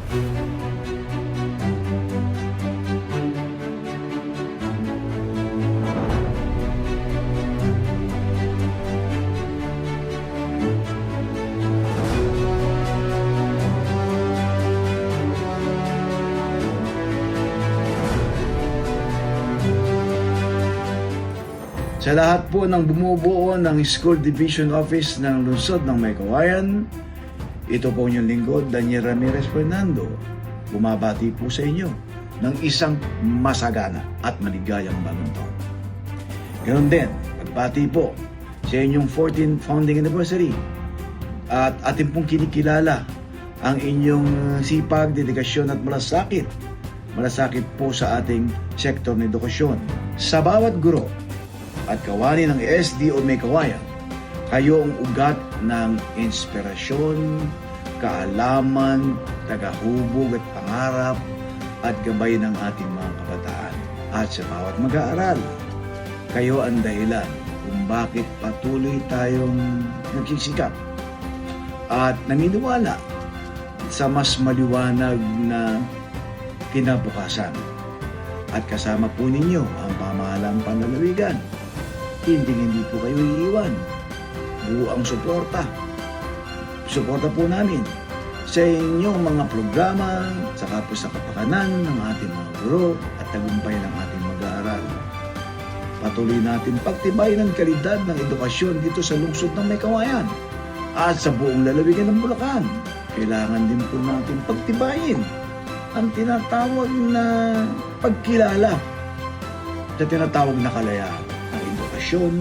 Sa lahat po ng bumubuo ng School Division Office ng Lungsod ng May Kawayan, ito po inyong lingkod, Daniel Ramirez Fernando, bumabati po sa inyo ng isang masagana at maligayang bagong taon. Ganon din, pagbati po sa inyong 14th founding anniversary at ating pong kinikilala ang inyong sipag, dedikasyon at malasakit. Malasakit po sa ating sektor ng edukasyon. Sa bawat guro at kawani ng SDO May Kawayan, kayo ang ugat ng inspirasyon, kaalaman, tagahubog at pangarap at gabay ng ating mga kabataan. At sa bawat mag-aaral, kayo ang dahilan kung bakit patuloy tayong nagsisikap at naniniwala sa mas maliwanag na kinabukasan. At kasama po ninyo ang pamahalang panlalawigan. Hindi po kayo iiwan. Buo ang suporta. Suporta po namin sa inyong mga programa, saka po sa kapakanan ng ating mga guro at tagumpay ng ating mag-aaral. Patuloy natin pagtibayin ang kalidad ng edukasyon dito sa lungsod ng May Kawayan at sa buong lalawigan ng Bulacan. Kailangan din po natin pagtibayin ang tinatawag na pagkilala sa tinatawag na kalayaan. Ang edukasyon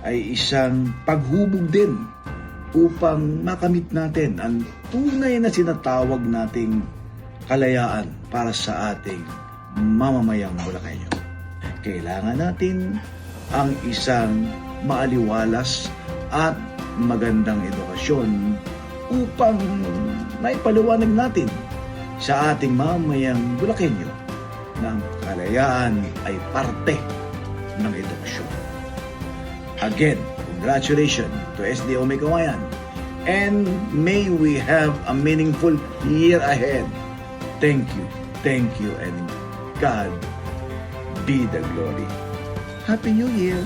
ay isang paghubog din upang makamit natin ang tunay na sinatawag nating kalayaan para sa ating mamamayang Bulacanyo. Kailangan natin ang isang maaliwalas at magandang edukasyon upang maipaliwanag natin sa ating mamamayang Bulacanyo na ang kalayaan ay parte ng edukasyon. Again, congratulations to SDO May Kawayan, and may we have a meaningful year ahead. Thank you, and God be the glory. Happy New Year!